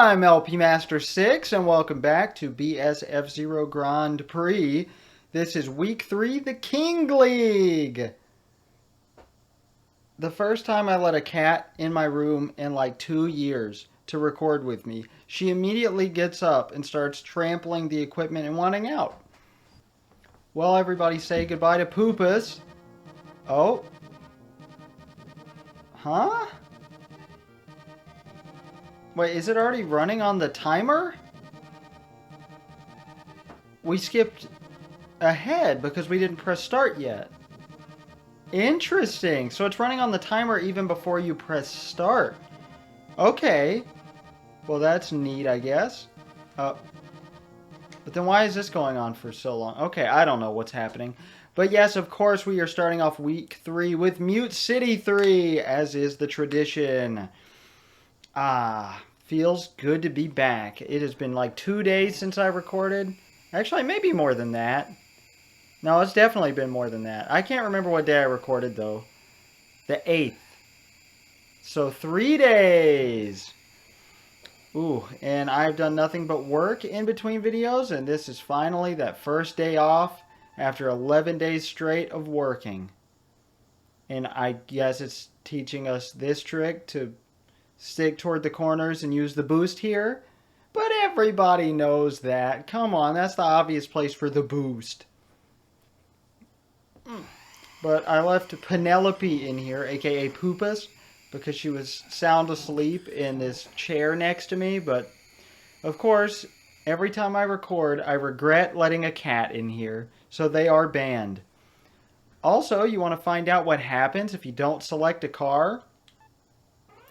I'm LP Master 6, and welcome back to BSF0 Grand Prix. This is Week 3, the King League. The first time I let a cat in my room in like 2 years to record with me, she immediately gets up and starts trampling the equipment and wanting out. Well, everybody say goodbye to Poopus. Oh. Huh? Wait, is it already running on the timer? We skipped ahead because we didn't press start yet. Interesting. So it's running on the timer even before you press start. Okay. Well, that's neat, I guess. But then why is this going on for so long? Okay, I don't know what's happening. But yes, of course, we are starting off Week 3 with Mute City 3, as is the tradition. Feels good to be back. It has been like 2 days since I recorded. Actually, maybe more than that. No, it's definitely been more than that. I can't remember what day I recorded, though. The 8th. So 3 days. Ooh, and I've done nothing but work in between videos, and this is finally that first day off after 11 days straight of working. And I guess it's teaching us this trick to stick toward the corners and use the boost here. But everybody knows that. Come on, that's the obvious place for the boost. But I left Penelope in here, aka Poopus, because she was sound asleep in this chair next to me. But, of course, every time I record, I regret letting a cat in here, so they are banned. Also, you want to find out what happens if you don't select a car?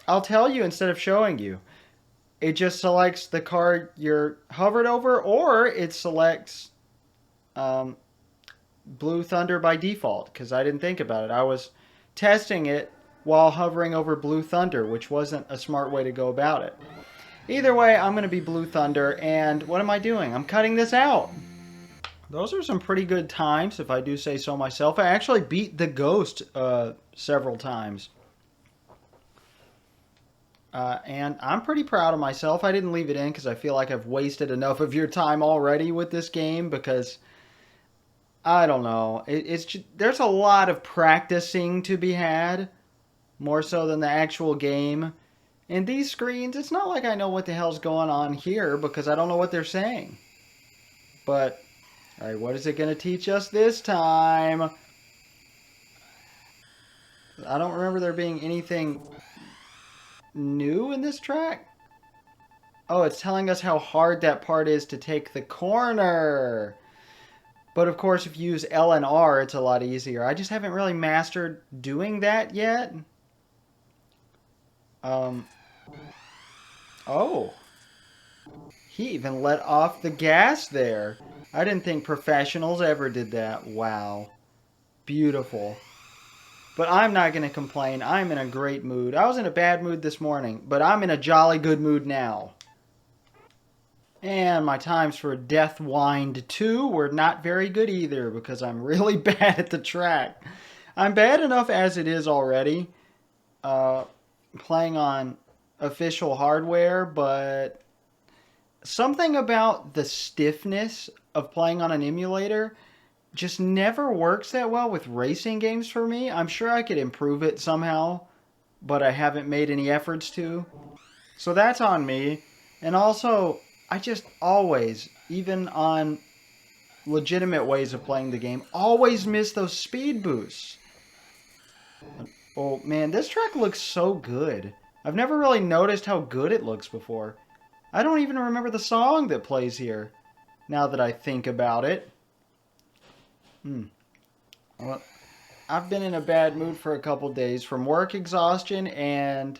I'll tell you instead of showing you. It just selects the car you're hovered over, or it selects Blue Thunder by default, because I didn't think about it. I was testing it while hovering over Blue Thunder, which wasn't a smart way to go about it. Either way, I'm going to be Blue Thunder, and what am I doing? I'm cutting this out. Those are some pretty good times, if I do say so myself. I actually beat the Ghost several times. And I'm pretty proud of myself. I didn't leave it in because I feel like I've wasted enough of your time already with this game, because I don't know. There's a lot of practicing to be had, more so than the actual game. And these screens, it's not like I know what the hell's going on here because I don't know what they're saying. But, alright, what is it going to teach us this time? I don't remember there being anything new in this track. Oh, it's telling us how hard that part is to take the corner. But of course, if you use L and R, it's a lot easier. I just haven't really mastered doing that yet. Oh. He even let off the gas there. I didn't think professionals ever did that. Wow. Beautiful. But I'm not going to complain. I'm in a great mood. I was in a bad mood this morning, but I'm in a jolly good mood now. And my times for Death Wind 2 were not very good either because I'm really bad at the track. I'm bad enough as it is already, playing on official hardware, but something about the stiffness of playing on an emulator just never works that well with racing games for me. I'm sure I could improve it somehow, but I haven't made any efforts to. So that's on me. And also, I just always, even on legitimate ways of playing the game, always miss those speed boosts. Oh man, this track looks so good. I've never really noticed how good it looks before. I don't even remember the song that plays here, now that I think about it. Well, I've been in a bad mood for a couple days from work exhaustion, and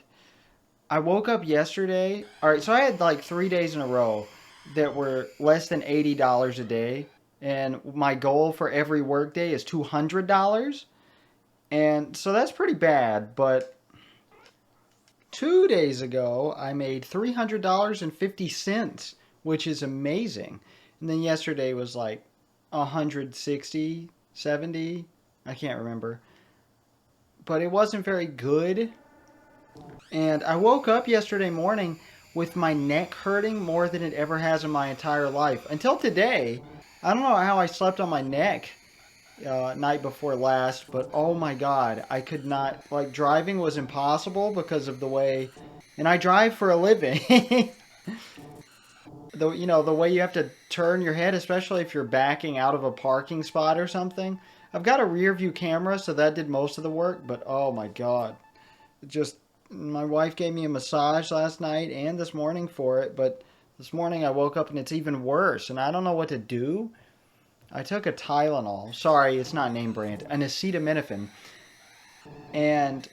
I woke up yesterday. Alright, so I had like 3 days in a row that were less than $80 a day, and my goal for every work day is $200. And so that's pretty bad, but 2 days ago I made $300.50, which is amazing. And then yesterday was like 160, 70, I can't remember. But it wasn't very good. And I woke up yesterday morning with my neck hurting more than it ever has in my entire life. Until today, I don't know how I slept on my neck night before last, but oh my god, I could not, like, driving was impossible because of the way, and I drive for a living. The way you have to turn your head, especially if you're backing out of a parking spot or something. I've got a rear view camera, so that did most of the work, but oh my god. Just, my wife gave me a massage last night and this morning for it, but this morning I woke up and it's even worse, and I don't know what to do. I took a Tylenol. Sorry, it's not name brand. An acetaminophen. And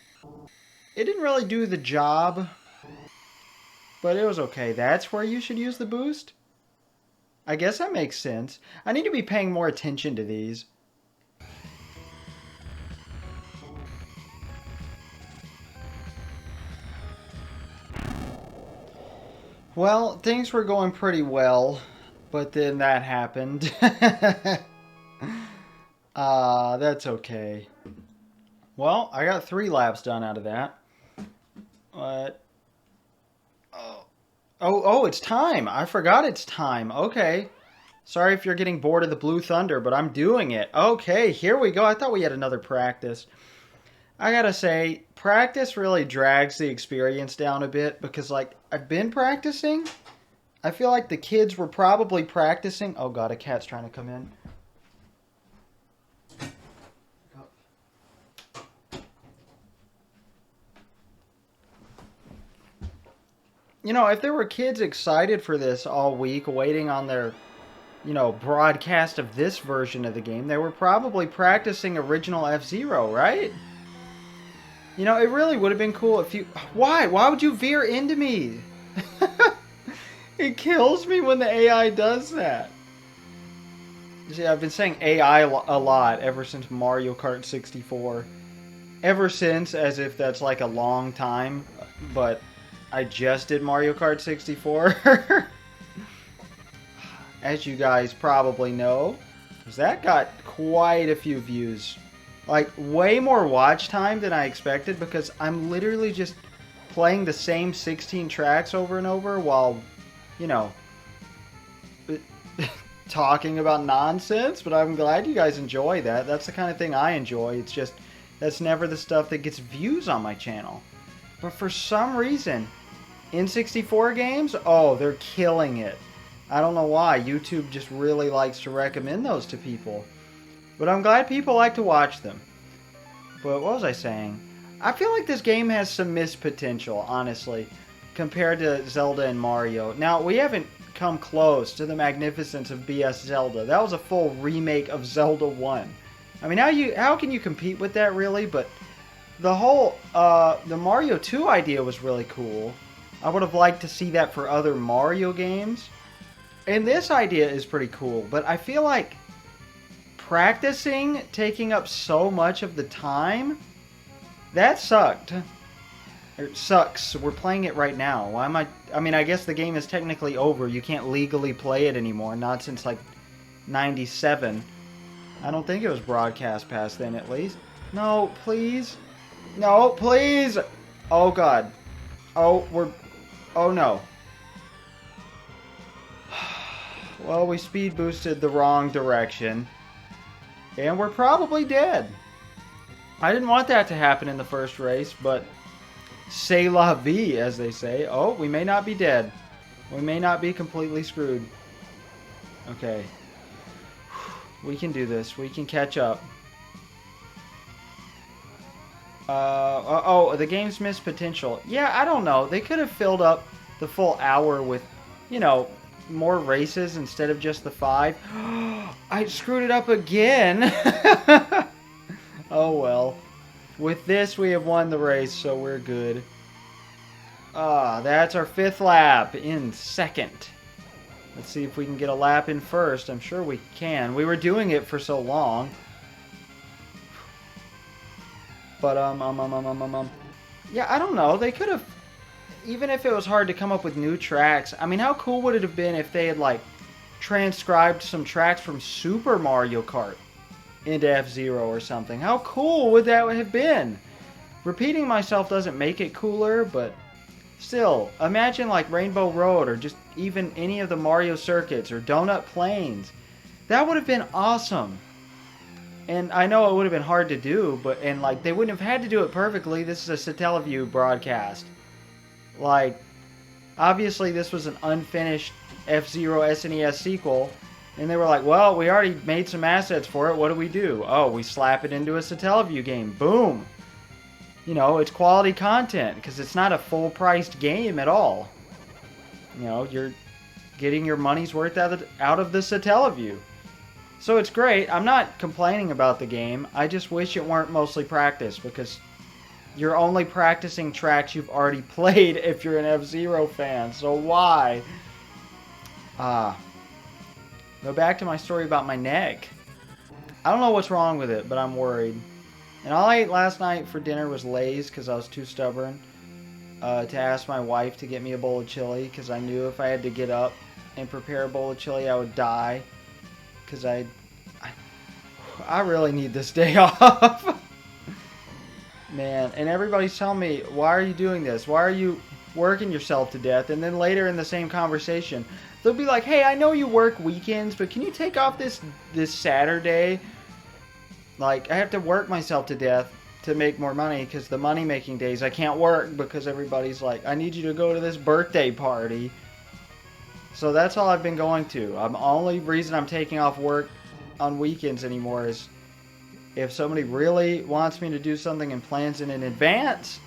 it didn't really do the job, but it was okay. That's where you should use the boost? I guess that makes sense. I need to be paying more attention to these. Well, things were going pretty well, but then that happened. That's okay. Well, I got 3 laps done out of that. But oh, it's time. I forgot it's time. Okay. Sorry if you're getting bored of the Blue Thunder, but I'm doing it. Okay, here we go. I thought we had another practice. I gotta say, practice really drags the experience down a bit because, like, I've been practicing. I feel like the kids were probably practicing. Oh god, a cat's trying to come in. You know, if there were kids excited for this all week, waiting on their, broadcast of this version of the game, they were probably practicing original F-Zero, right? You know, it really would have been cool if you... Why? Why would you veer into me? It kills me when the AI does that. See, I've been saying AI a lot ever since Mario Kart 64. Ever since, as if that's like a long time, but I just did Mario Kart 64. As you guys probably know, because that got quite a few views. Like, way more watch time than I expected, because I'm literally just playing the same 16 tracks over and over while, talking about nonsense. But I'm glad you guys enjoy that. That's the kind of thing I enjoy. It's just, that's never the stuff that gets views on my channel. But for some reason, N64 games, oh, they're killing it. I don't know why. YouTube just really likes to recommend those to people. But I'm glad people like to watch them. But what was I saying? I feel like this game has some missed potential, honestly, compared to Zelda and Mario. Now, we haven't come close to the magnificence of BS Zelda. That was a full remake of Zelda 1. I mean, how can you compete with that, really? But the whole, the Mario 2 idea was really cool. I would have liked to see that for other Mario games. And this idea is pretty cool, but I feel like practicing taking up so much of the time, that sucked. It sucks. We're playing it right now. Why am I mean, I guess the game is technically over. You can't legally play it anymore. Not since, like, 97. I don't think it was broadcast past then, at least. No, please. No, please. Oh, God. Oh, oh, no. Well, we speed boosted the wrong direction. And we're probably dead. I didn't want that to happen in the first race, but c'est la vie, as they say. Oh, we may not be dead. We may not be completely screwed. Okay. We can do this. We can catch up. Oh, the game's missed potential. Yeah, I don't know. They could have filled up the full hour with, more races instead of just the 5. I screwed it up again. Oh well. With this, we have won the race, so we're good. That's our 5th lap in 2nd. Let's see if we can get a lap in 1st. I'm sure we can. We were doing it for so long. But, yeah, I don't know. They could have, even if it was hard to come up with new tracks, I mean, how cool would it have been if they had, like, transcribed some tracks from Super Mario Kart into F-Zero or something? How cool would that have been? Repeating myself doesn't make it cooler, but Still, imagine like Rainbow Road or just even any of the Mario circuits or Donut Plains. That would have been awesome. And I know it would have been hard to do, and like they wouldn't have had to do it perfectly. This is a Satellaview broadcast. Like, obviously this was an unfinished F-Zero SNES sequel, and they were like, well, we already made some assets for it. What do we do? Oh, we slap it into a Satellaview game. Boom. You know, it's quality content because it's not a full-priced game at all. You know, you're getting your money's worth out of the Satellaview. So it's great. I'm not complaining about the game. I just wish it weren't mostly practice because you're only practicing tracks you've already played if you're an F-Zero fan. So why? Go back to my story about my neck. I don't know what's wrong with it, but I'm worried. And all I ate last night for dinner was Lay's because I was too stubborn to ask my wife to get me a bowl of chili because I knew if I had to get up and prepare a bowl of chili, I would die. Because I really need this day off. Man, and everybody's telling me, why are you doing this? Why are you working yourself to death? And then later in the same conversation, they'll be like, hey, I know you work weekends, but can you take off this Saturday? Like, I have to work myself to death to make more money because the money-making days I can't work because everybody's like, I need you to go to this birthday party. So that's all I've been going to. The only reason I'm taking off work on weekends anymore is if somebody really wants me to do something and plans it in advance.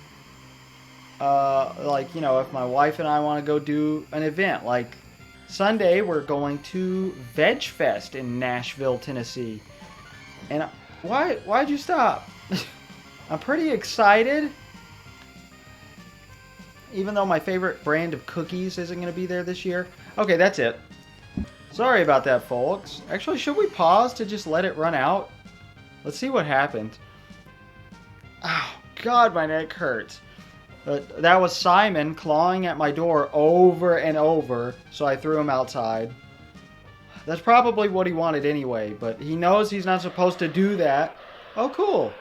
Like, you know, if my wife and I want to go do an event. Like, Sunday we're going to Veg Fest in Nashville, Tennessee. And why'd you stop? I'm pretty excited. Even though my favorite brand of cookies isn't going to be there this year. Okay, that's it. Sorry about that, folks. Actually, should we pause to just let it run out? Let's see what happens. Oh, God, my neck hurts. But that was Simon clawing at my door over and over, so I threw him outside. That's probably what he wanted anyway, but he knows he's not supposed to do that. Oh, cool.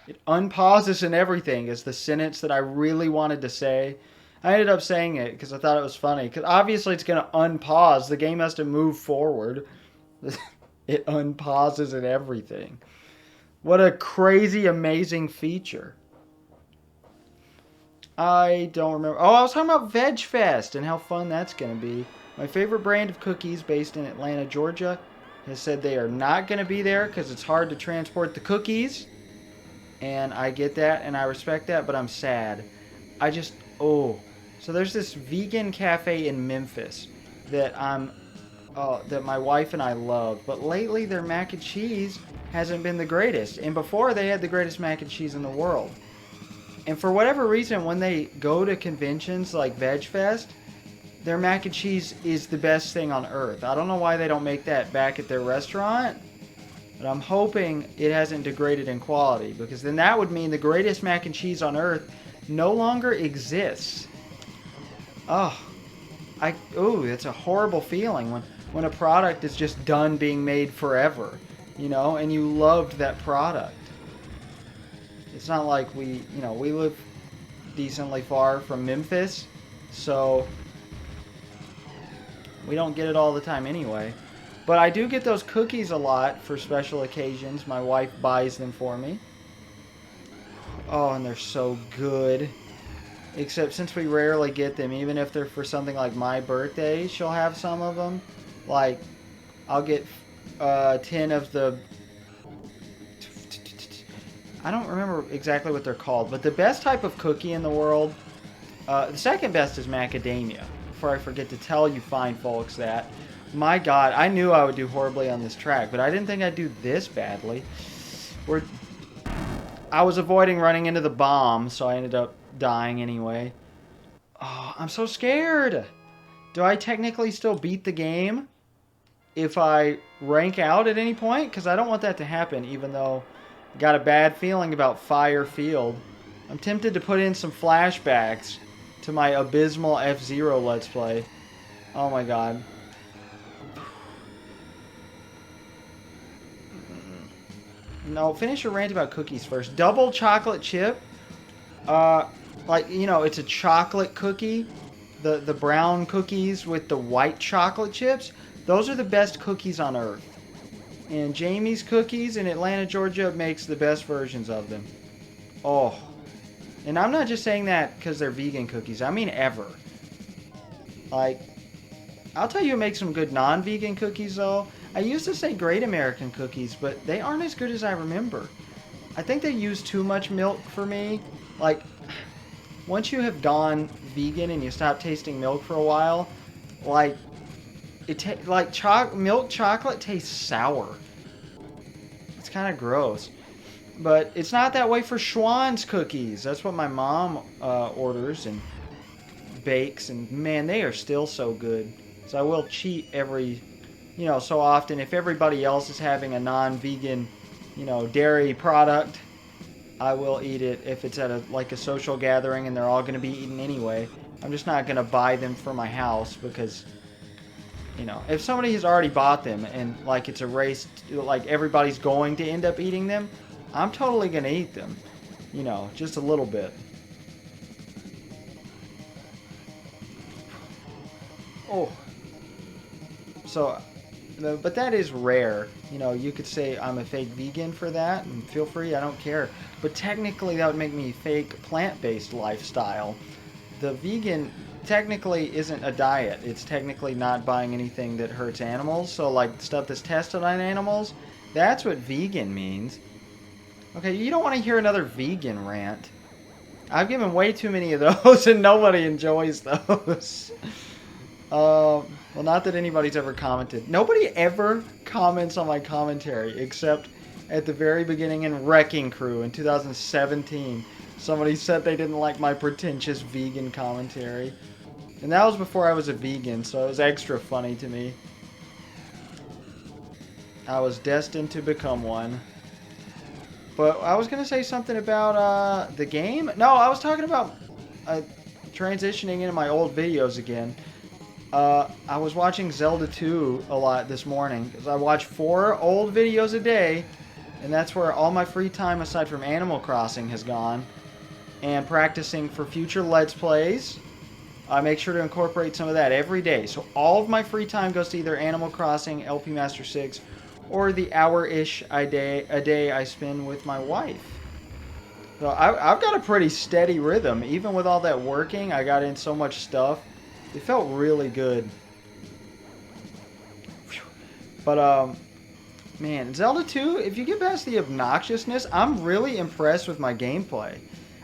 It unpauses and everything is the sentence that I really wanted to say. I ended up saying it because I thought it was funny. Because obviously it's going to unpause. The game has to move forward. It unpauses and everything. What a crazy, amazing feature. I don't remember. Oh, I was talking about Veg Fest and how fun that's going to be. My favorite brand of cookies based in Atlanta, Georgia, has said they are not going to be there because it's hard to transport the cookies. And I get that and I respect that, but I'm sad. So there's this vegan cafe in Memphis that that my wife and I love, but lately their mac and cheese hasn't been the greatest. And before they had the greatest mac and cheese in the world. And for whatever reason, when they go to conventions like Veg Fest, their mac and cheese is the best thing on earth. I don't know why they don't make that back at their restaurant. But I'm hoping it hasn't degraded in quality, because then that would mean the greatest mac and cheese on earth no longer exists. It's a horrible feeling when a product is just done being made forever, you know, and you loved that product. It's not like we live decently far from Memphis, so we don't get it all the time anyway. But I do get those cookies a lot for special occasions. My wife buys them for me. Oh, and they're so good. Except since we rarely get them, even if they're for something like my birthday, she'll have some of them. Like, I'll get 10 of the... I don't remember exactly what they're called, but the best type of cookie in the world, the second best is macadamia. Before I forget to tell you fine folks that. My God, I knew I would do horribly on this track, but I didn't think I'd do this badly. I was avoiding running into the bomb, so I ended up dying anyway. Oh, I'm so scared. Do I technically still beat the game if I rank out at any point? Because I don't want that to happen, even though I got a bad feeling about Fire Field. I'm tempted to put in some flashbacks to my abysmal F-Zero Let's Play. Oh my God. No, finish your rant about cookies first. Double chocolate chip. Like, you know, it's a chocolate cookie. The brown cookies with the white chocolate chips. Those are the best cookies on earth. And Jamie's Cookies in Atlanta, Georgia makes the best versions of them. Oh. And I'm not just saying that because they're vegan cookies. I mean ever. Like, I'll tell you who makes some good non-vegan cookies, though. I used to say Great American Cookies, but they aren't as good as I remember. I think they use too much milk for me. Like, once you have gone vegan and you stop tasting milk for a while, like, milk chocolate tastes sour. It's kind of gross. But it's not that way for Schwann's cookies. That's what my mom orders and bakes, and man, they are still so good. So I will cheat every, so often. If everybody else is having a non-vegan, dairy product, I will eat it if it's at a social gathering and they're all going to be eating anyway. I'm just not going to buy them for my house because, if somebody has already bought them and like it's a race, like everybody's going to end up eating them, I'm totally going to eat them, just a little bit. Oh. So, but that is rare. You could say I'm a fake vegan for that, and feel free, I don't care. But technically, that would make me fake plant-based lifestyle. The vegan technically isn't a diet. It's technically not buying anything that hurts animals. So, like, stuff that's tested on animals, that's what vegan means. Okay, you don't want to hear another vegan rant. I've given way too many of those, and nobody enjoys those. Well, not that anybody's ever commented. Nobody ever comments on my commentary, except at the very beginning in Wrecking Crew in 2017. Somebody said they didn't like my pretentious vegan commentary. And that was before I was a vegan, so it was extra funny to me. I was destined to become one. But I was going to say something about the game. No, I was talking about transitioning into my old videos again. I was watching Zelda 2 a lot this morning because I watch 4 old videos a day, and that's where all my free time aside from Animal Crossing has gone. And practicing for future Let's Plays, I make sure to incorporate some of that every day. So all of my free time goes to either Animal Crossing, LP Master 6, or the hour-ish a day I spend with my wife. So I've got a pretty steady rhythm. Even with all that working, I got in so much stuff. It felt really good. But, man, Zelda 2, if you get past the obnoxiousness, I'm really impressed with my gameplay.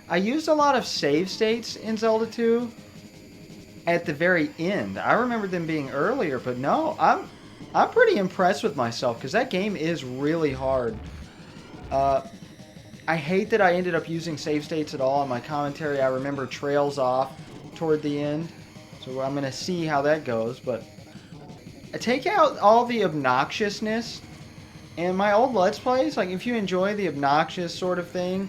I used a lot of save states in Zelda 2 at the very end. I remember them being earlier, but no, I'm pretty impressed with myself because that game is really hard. I hate that I ended up using save states at all. In my commentary, I remember trails off toward the end. So I'm going to see how that goes, but I take out all the obnoxiousness and my old Let's Plays. Like, if you enjoy the obnoxious sort of thing,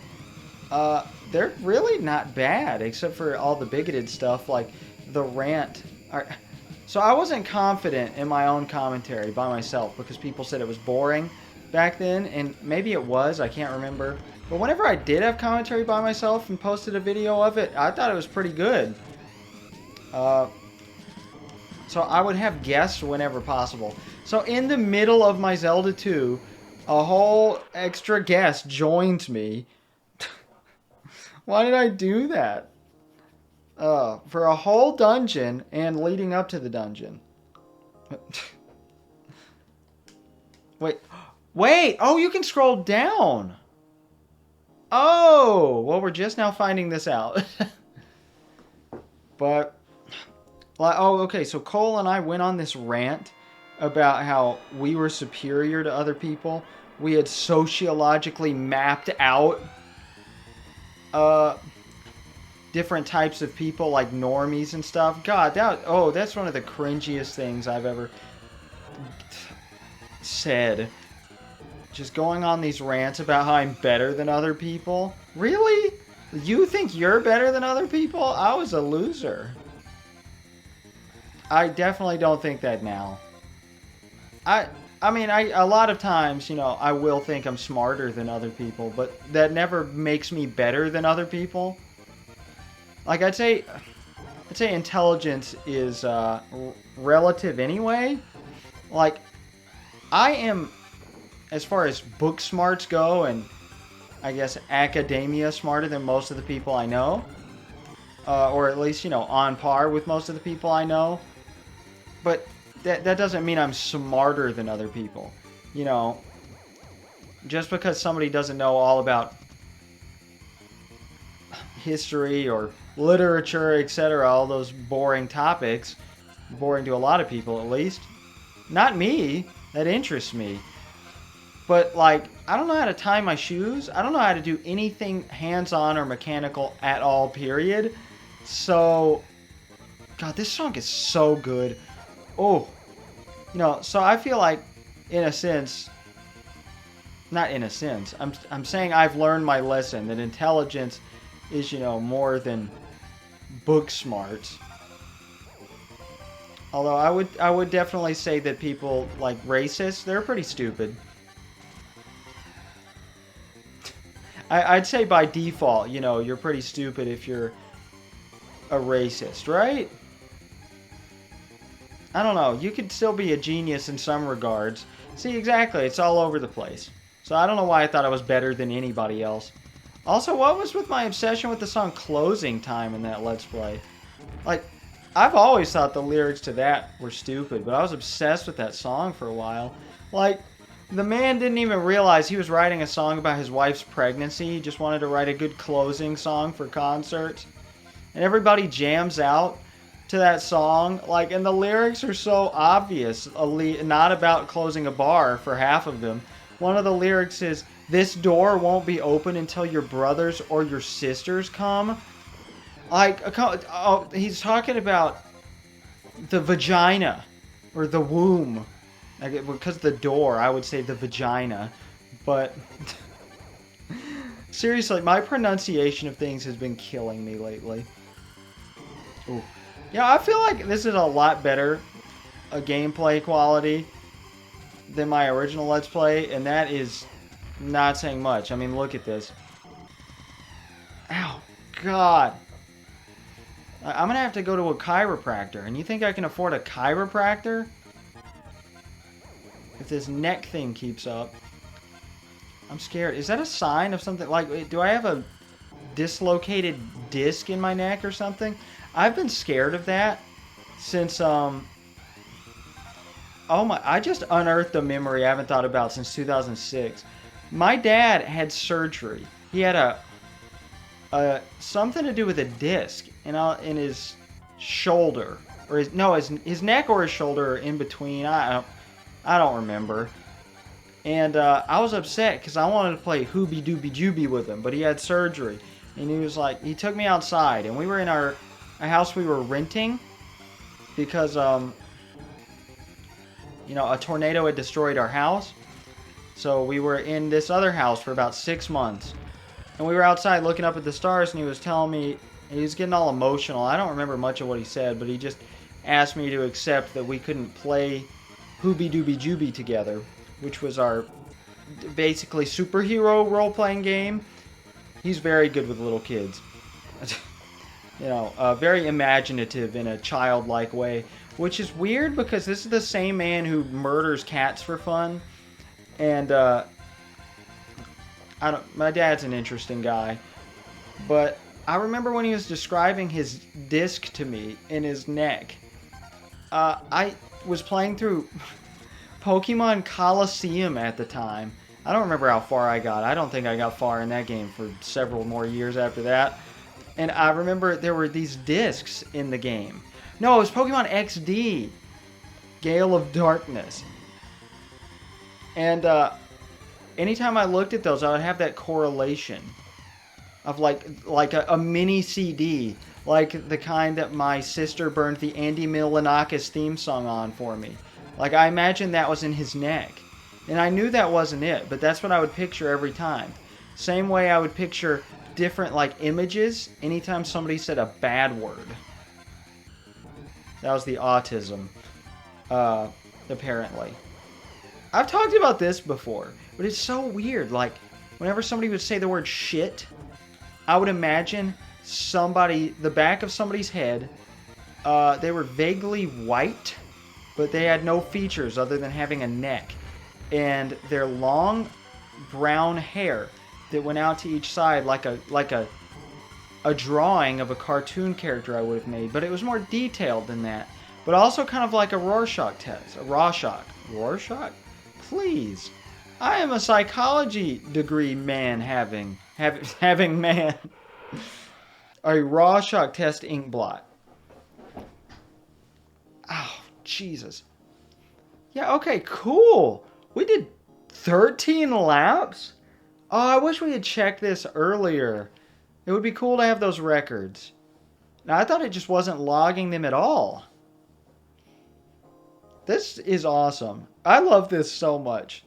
they're really not bad, except for all the bigoted stuff, like the rant. So I wasn't confident in my own commentary by myself because people said it was boring back then, and maybe it was, I can't remember. But whenever I did have commentary by myself and posted a video of it, I thought it was pretty good. So I would have guests whenever possible. So in the middle of my Zelda 2, a whole extra guest joins me. Why did I do that? For a whole dungeon and leading up to the dungeon. Wait! Oh, you can scroll down! Oh! Well, we're just now finding this out. But... oh, okay, so Cole and I went on this rant about how we were superior to other people. We had sociologically mapped out different types of people, like normies and stuff. God, that's one of the cringiest things I've ever said. Just going on these rants about how I'm better than other people. Really? You think you're better than other people? I was a loser. I definitely don't think that now. I mean, a lot of times, I will think I'm smarter than other people, but that never makes me better than other people. Like I'd say intelligence is relative anyway. Like I am, as far as book smarts go, and I guess academia smarter than most of the people I know, or at least on par with most of the people I know. But that doesn't mean I'm smarter than other people. You know, just because somebody doesn't know all about history or literature, etc., all those boring topics, boring to a lot of people at least. Not me. That interests me. But like, I don't know how to tie my shoes. I don't know how to do anything hands-on or mechanical at all, period. So, God, this song is so good. Oh, so I feel like, in a sense, not in a sense, I'm saying I've learned my lesson that intelligence is, more than book smarts. Although I would definitely say that people like racists, they're pretty stupid. I'd say by default, you're pretty stupid if you're a racist, right? I don't know. You could still be a genius in some regards. See, exactly. It's all over the place. So I don't know why I thought I was better than anybody else. Also, what was with my obsession with the song Closing Time in that Let's Play? Like, I've always thought the lyrics to that were stupid, but I was obsessed with that song for a while. Like, the man didn't even realize he was writing a song about his wife's pregnancy. He just wanted to write a good closing song for concerts. And everybody jams out to that song. Like, and the lyrics are so obvious. Not about closing a bar for half of them. One of the lyrics is, "This door won't be open until your brothers or your sisters come." Like, he's talking about the vagina or the womb. Like, because the door, I would say the vagina. But seriously, my pronunciation of things has been killing me lately. Ooh. Yeah, I feel like this is a lot better a gameplay quality than my original Let's Play, and that is not saying much. I mean, look at this. Ow, God. I'm gonna have to go to a chiropractor, and you think I can afford a chiropractor? If this neck thing keeps up. I'm scared. Is that a sign of something? Like, do I have a dislocated disc in my neck or something? I've been scared of that since, oh my, I just unearthed a memory I haven't thought about since 2006. My dad had surgery. He had a something to do with a disc in his shoulder. Or his neck or his shoulder, or in between. I don't remember. And I was upset because I wanted to play Hooby Dooby Jooby with him, but he had surgery. And he was like, he took me outside, and we were in a house we were renting because, a tornado had destroyed our house. So we were in this other house for about 6 months. And we were outside looking up at the stars, and he was telling me, he was getting all emotional. I don't remember much of what he said, but he just asked me to accept that we couldn't play Hooby Dooby Jooby together, which was our basically superhero role-playing game. He's very good with little kids. Very imaginative in a childlike way, which is weird because this is the same man who murders cats for fun. And my dad's an interesting guy, but I remember when he was describing his disc to me in his neck. I was playing through Pokemon Coliseum at the time. I don't remember how far I got. I don't think I got far in that game for several more years after that. And I remember there were these discs in the game. No, it was Pokemon XD. Gale of Darkness. And anytime I looked at those, I would have that correlation of like a mini CD, like the kind that my sister burned the Andy Milonakis theme song on for me. Like, I imagined that was in his neck. And I knew that wasn't it, but that's what I would picture every time. Same way I would picture different, images anytime somebody said a bad word. That was the autism, apparently. I've talked about this before, but it's so weird. Like, whenever somebody would say the word shit, I would imagine the back of somebody's head. They were vaguely white, but they had no features other than having a neck. And their long brown hair that went out to each side like a drawing of a cartoon character I would have made, but it was more detailed than that. But also kind of like a Rorschach test. A Rorschach. Rorschach? Please. I am a psychology degree man having man. A Rorschach test ink blot. Oh, Jesus. Yeah, okay, cool. We did 13 laps? Oh, I wish we had checked this earlier. It would be cool to have those records. Now, I thought it just wasn't logging them at all. This is awesome. I love this so much.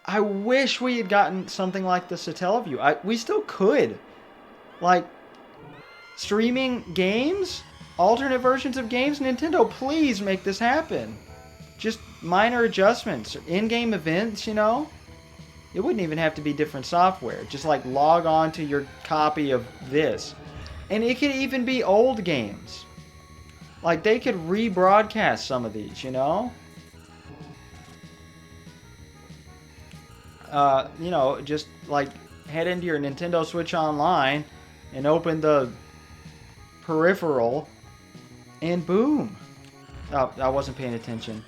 I wish we had gotten something like the Satellaview. We still could. Like, streaming games? Alternate versions of games? Nintendo, please make this happen. Just minor adjustments. In-game events, you know? It wouldn't even have to be different software. Just like log on to your copy of this. And it could even be old games. Like they could rebroadcast some of these, you know? You know, just like head into your Nintendo Switch Online and open the peripheral and boom. Oh, I wasn't paying attention.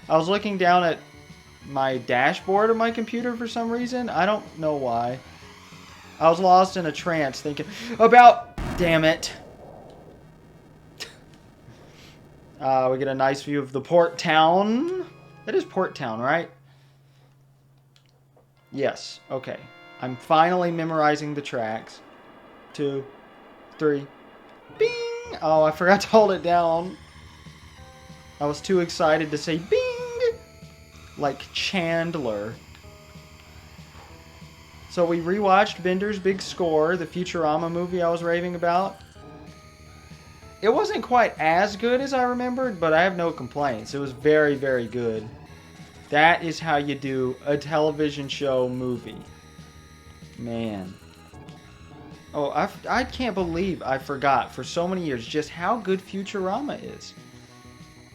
I was looking down at my dashboard of my computer for some reason. I don't know why. I was lost in a trance thinking about... Damn it. We get a nice view of the port town. That is Port Town, right? Yes. Okay. I'm finally memorizing the tracks. 2, 3. Bing! Oh, I forgot to hold it down. I was too excited to say bing! Like Chandler. So we rewatched Bender's Big Score, the Futurama movie I was raving about. It wasn't quite as good as I remembered, but I have no complaints. It was very, very good. That is how you do a television show movie. Man. Oh, I can't believe I forgot for so many years just how good Futurama is.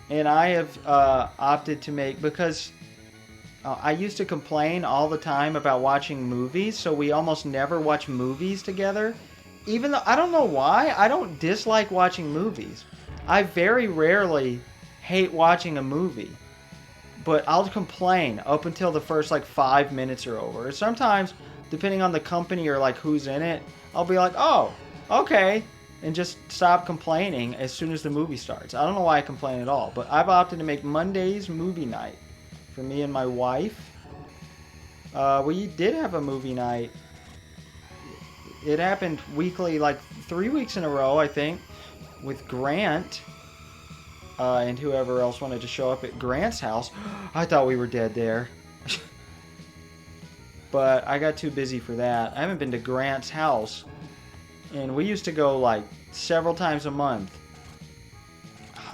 And I have opted to make, because I used to complain all the time about watching movies, so we almost never watch movies together. Even though, I don't know why, I don't dislike watching movies. I very rarely hate watching a movie. But I'll complain up until the first, 5 minutes are over. Sometimes, depending on the company or, who's in it, I'll be like, oh, okay. And just stop complaining as soon as the movie starts. I don't know why I complain at all. But I've opted to make Mondays movie night for me and my wife. We did have a movie night. It happened weekly, 3 weeks in a row, I think, with Grant and whoever else wanted to show up at Grant's house. I thought we were dead there. But I got too busy for that. I haven't been to Grant's house. And we used to go, several times a month.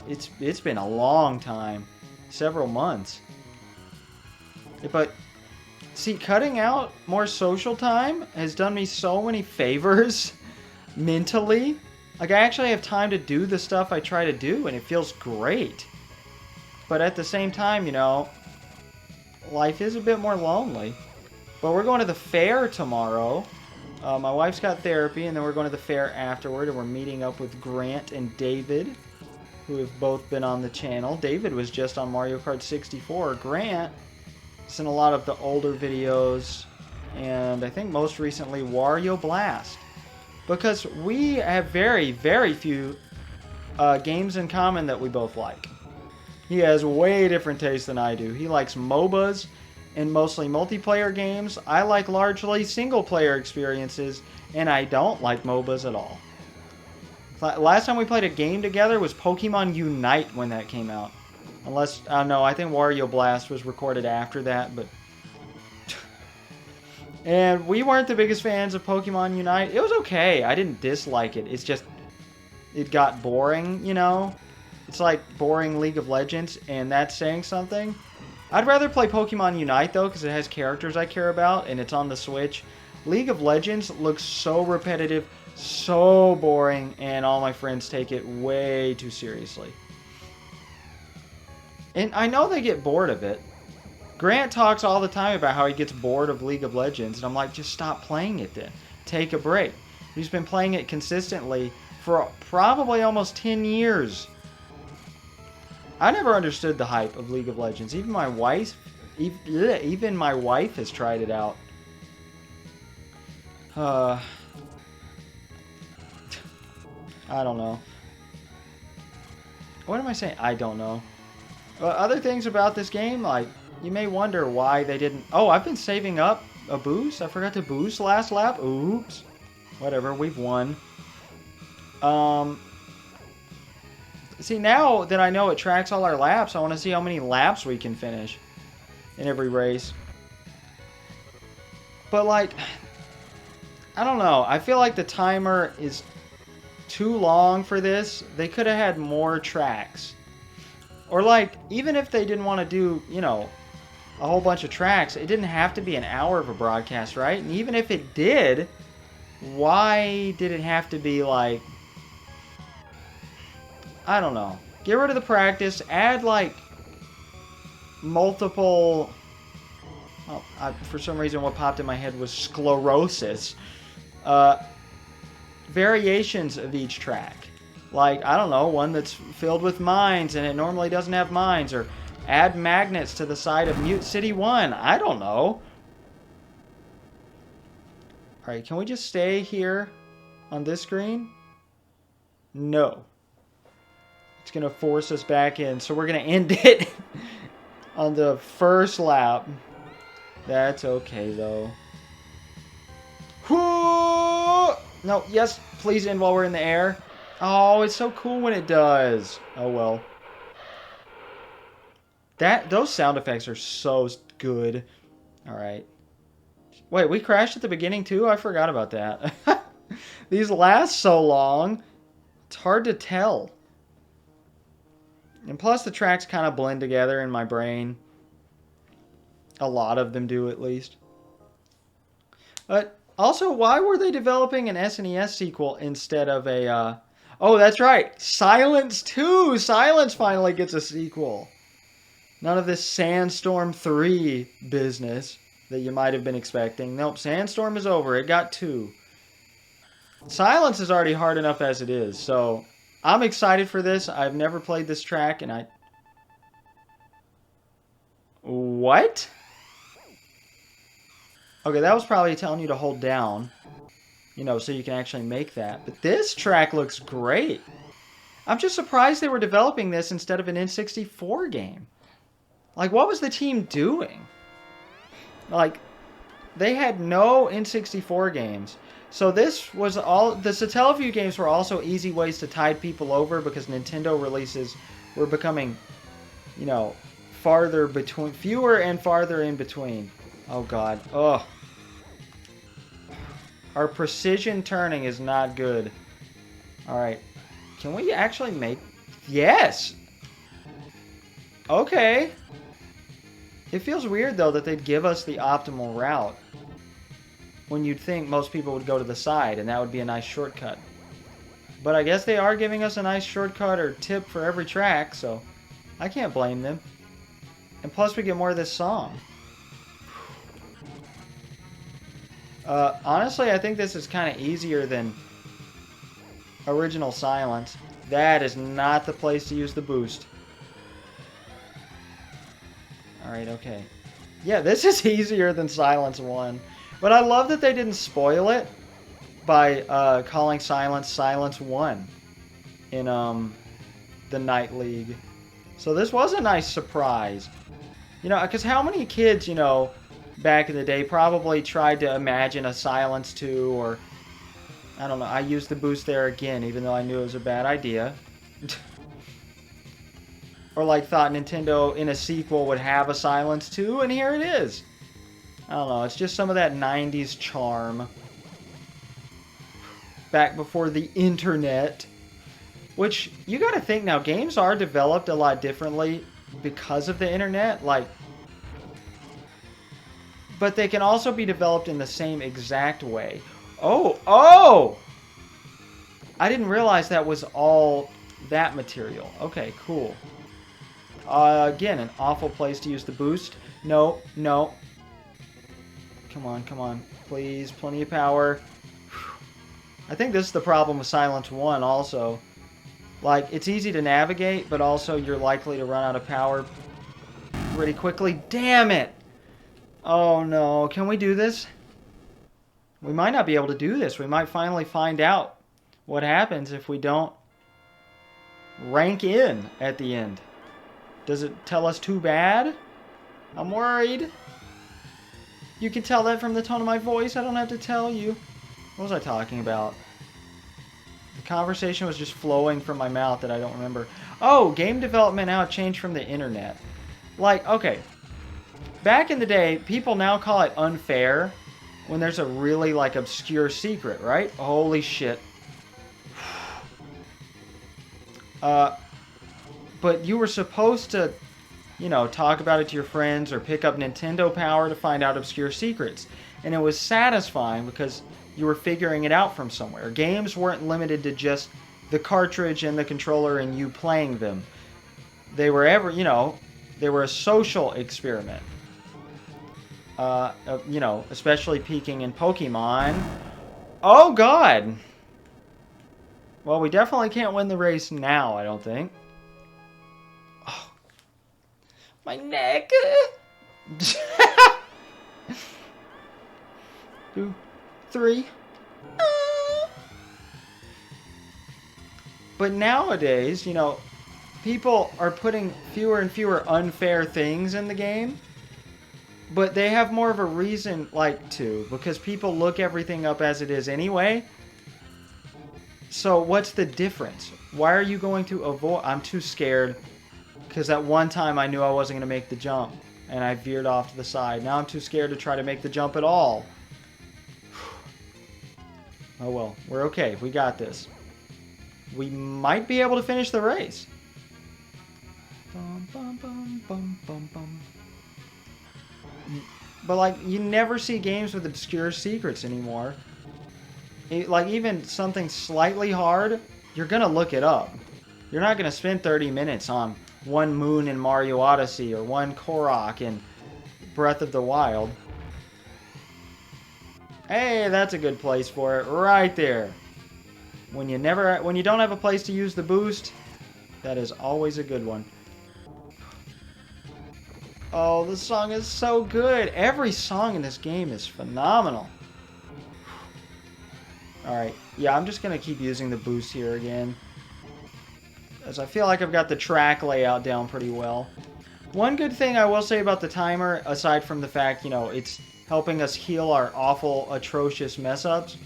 It's been a long time. Several months. But, see, cutting out more social time has done me so many favors mentally. I actually have time to do the stuff I try to do, and it feels great. But at the same time, life is a bit more lonely. But we're going to the fair tomorrow. My wife's got therapy, and then we're going to the fair afterward, and we're meeting up with Grant and David, who have both been on the channel. David was just on Mario Kart 64. Grant is in a lot of the older videos, and I think most recently Wario Blast. Because we have very, very few games in common that we both like. He has way different tastes than I do. He likes MOBAs and mostly multiplayer games. I like largely single-player experiences, and I don't like MOBAs at all. Last time we played a game together was Pokemon Unite when that came out. Unless, no, I think Wario Blast was recorded after that, but... And we weren't the biggest fans of Pokemon Unite. It was okay. I didn't dislike it. It's just, it got boring, It's like boring League of Legends, and that's saying something. I'd rather play Pokemon Unite, though, because it has characters I care about, and it's on the Switch. League of Legends looks so repetitive, So boring, and all my friends take it way too seriously. And I know they get bored of it. Grant talks all the time about how he gets bored of League of Legends, and I'm like, just stop playing it then. Take a break. He's been playing it consistently for probably almost 10 years. I never understood the hype of League of Legends. Even my wife has tried it out. I don't know. What am I saying? I don't know. Other things about this game, like, you may wonder why they didn't... Oh, I've been saving up a boost. I forgot to boost last lap. Oops. Whatever, we've won. See, now that I know it tracks all our laps, I want to see how many laps we can finish in every race. But, like, I don't know. I feel like the timer is too long for this. They could have had more tracks. Or, like, even if they didn't want to do, you know, a whole bunch of tracks, it didn't have to be an hour of a broadcast, right? And even if it did, why did it have to be, like, I don't know. Get rid of the practice, add, like, multiple... Oh, for some reason what popped in my head was sclerosis. Variations of each track. Like, I don't know, one that's filled with mines and it normally doesn't have mines, or add magnets to the side of Mute City 1. I don't know. Alright, can we just stay here on this screen? No. It's going to force us back in, so we're going to end it on the first lap. That's okay, though. No, yes, please end while we're in the air. Oh, it's so cool when it does. Oh, well. Those sound effects are so good. Alright. Wait, we crashed at the beginning, too? I forgot about that. These last so long. It's hard to tell. And plus, the tracks kind of blend together in my brain. A lot of them do, at least. But also, why were they developing an SNES sequel instead of a... Oh, that's right. Silence 2. Silence finally gets a sequel. None of this Sandstorm 3 business that you might have been expecting. Nope, Sandstorm is over. It got 2. Silence is already hard enough as it is, so I'm excited for this. I've never played this track, and What? Okay, that was probably telling you to hold down. You know, so you can actually make that. But this track looks great. I'm just surprised they were developing this instead of an N64 game. Like, what was the team doing? Like, they had no N64 games. So this was all... The Satellaview games were also easy ways to tide people over because Nintendo releases were becoming, you know, farther between... Fewer and farther in between. Oh, God. Ugh. Our precision turning is not good. Alright. Can we actually make... Yes! Okay. It feels weird, though, that they'd give us the optimal route. When you'd think most people would go to the side, and that would be a nice shortcut. But I guess they are giving us a nice shortcut or tip for every track, so I can't blame them. And plus, we get more of this song. Honestly, I think this is kind of easier than original Silence. That is not the place to use the boost. Alright, okay. Yeah, this is easier than Silence 1. But I love that they didn't spoil it by calling Silence Silence 1 in the Night League. So this was a nice surprise. You know, because how many kids, you know, back in the day probably tried to imagine a Silence 2 or... I don't know, I used the boost there again, even though I knew it was a bad idea. Or like thought Nintendo in a sequel would have a Silence 2, and here it is. I don't know, it's just some of that 90s charm. Back before the internet. Which, you gotta think now, games are developed a lot differently because of the internet. Like, but they can also be developed in the same exact way. Oh! I didn't realize that was all that material. Okay, cool. Again, an awful place to use the boost. No, no. Come on, come on. Please, plenty of power. I think this is the problem with Silence 1 also. Like, it's easy to navigate, but also you're likely to run out of power pretty quickly. Damn it! Oh no, can we do this? We might not be able to do this. We might finally find out what happens if we don't rank in at the end. Does it tell us too bad? I'm worried. You can tell that from the tone of my voice. I don't have to tell you. What was I talking about? The conversation was just flowing from my mouth that I don't remember. Oh, game development now changed from the internet. Like, okay. Back in the day, people now call it unfair when there's a really, like, obscure secret, right? Holy shit. But you were supposed to, you know, talk about it to your friends or pick up Nintendo Power to find out obscure secrets. And it was satisfying because you were figuring it out from somewhere. Games weren't limited to just the cartridge and the controller and you playing them. They were they were a social experiment. You know, especially peaking in Pokemon. Oh, God! Well, we definitely can't win the race now, I don't think. Oh. My neck! 2, 3. But nowadays, you know, people are putting fewer and fewer unfair things in the game. But they have more of a reason, like, to. Because people look everything up as it is anyway. So what's the difference? Why are you going to avoid... I'm too scared. Because at one time I knew I wasn't going to make the jump. And I veered off to the side. Now I'm too scared to try to make the jump at all. Oh well, we're okay. We got this. We might be able to finish the race. Bum, bum, bum, bum, bum, bum. But, like, you never see games with obscure secrets anymore. Like, even something slightly hard, you're going to look it up. You're not going to spend 30 minutes on one moon in Mario Odyssey or one Korok in Breath of the Wild. Hey, that's a good place for it. Right there. When you don't have a place to use the boost, that is always a good one. Oh, this song is so good. Every song in this game is phenomenal. Alright, yeah, I'm just going to keep using the boost here again. As I feel like I've got the track layout down pretty well. One good thing I will say about the timer, aside from the fact, you know, it's helping us heal our awful, atrocious mess-ups.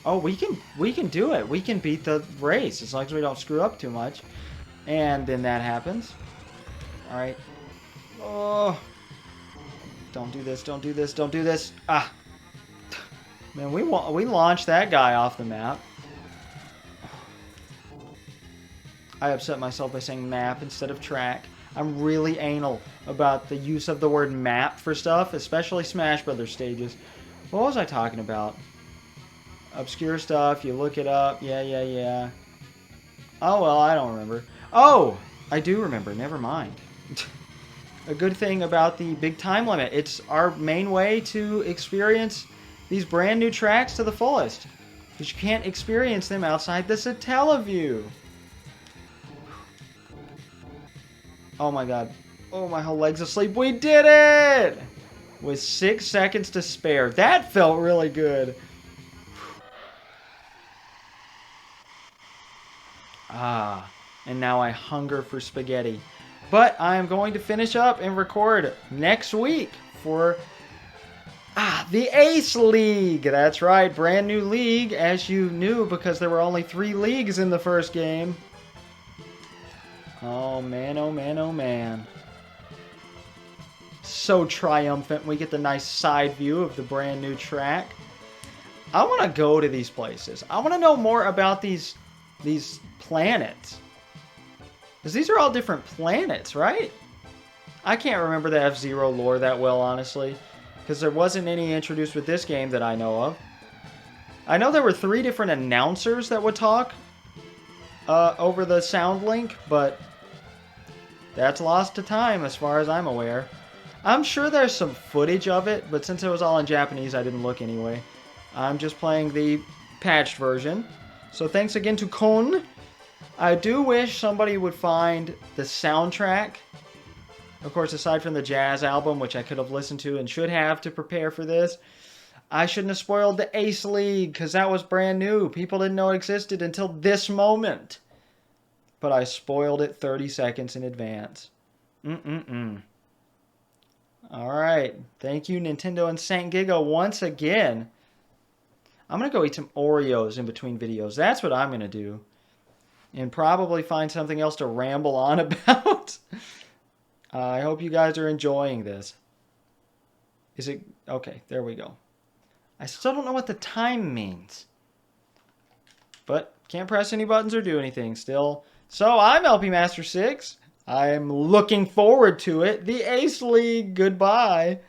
Oh, we can do it. We can beat the race as long as we don't screw up too much. And then that happens. Alright. Oh. Don't do this, don't do this, don't do this. Ah. Man, we launched that guy off the map. I upset myself by saying map instead of track. I'm really anal about the use of the word map for stuff, especially Smash Brothers stages. What was I talking about? Obscure stuff, you look it up, yeah. Oh, well, I don't remember. Oh, I do remember, never mind. A good thing about the big time limit, it's our main way to experience these brand new tracks to the fullest. Because you can't experience them outside the Satellaview. Oh my god. Oh, my whole leg's asleep. We did it! With 6 seconds to spare. That felt really good. Ah, and now I hunger for spaghetti. But I am going to finish up and record next week for the Ace League. That's right, brand new league, as you knew, because there were only 3 leagues in the first game. Oh man, oh man, oh man. So triumphant. We get the nice side view of the brand new track. I want to go to these places. I want to know more about these planets. Because these are all different planets, right? I can't remember the F-Zero lore that well, honestly. Because there wasn't any introduced with this game that I know of. I know there were 3 different announcers that would talk over the sound link, but that's lost to time as far as I'm aware. I'm sure there's some footage of it, but since it was all in Japanese, I didn't look anyway. I'm just playing the patched version. So thanks again to Kon. I do wish somebody would find the soundtrack. Of course, aside from the jazz album, which I could have listened to and should have to prepare for this, I shouldn't have spoiled the Ace League, because that was brand new. People didn't know it existed until this moment. But I spoiled it 30 seconds in advance. Alright. Thank you, Nintendo and Saint Giga, once again. I'm going to go eat some Oreos in between videos. That's what I'm going to do. And probably find something else to ramble on about. I hope you guys are enjoying this. Is it... Okay, there we go. I still don't know what the time means. But can't press any buttons or do anything still. So I'm LP Master 6. I'm looking forward to it. The Ace League. Goodbye.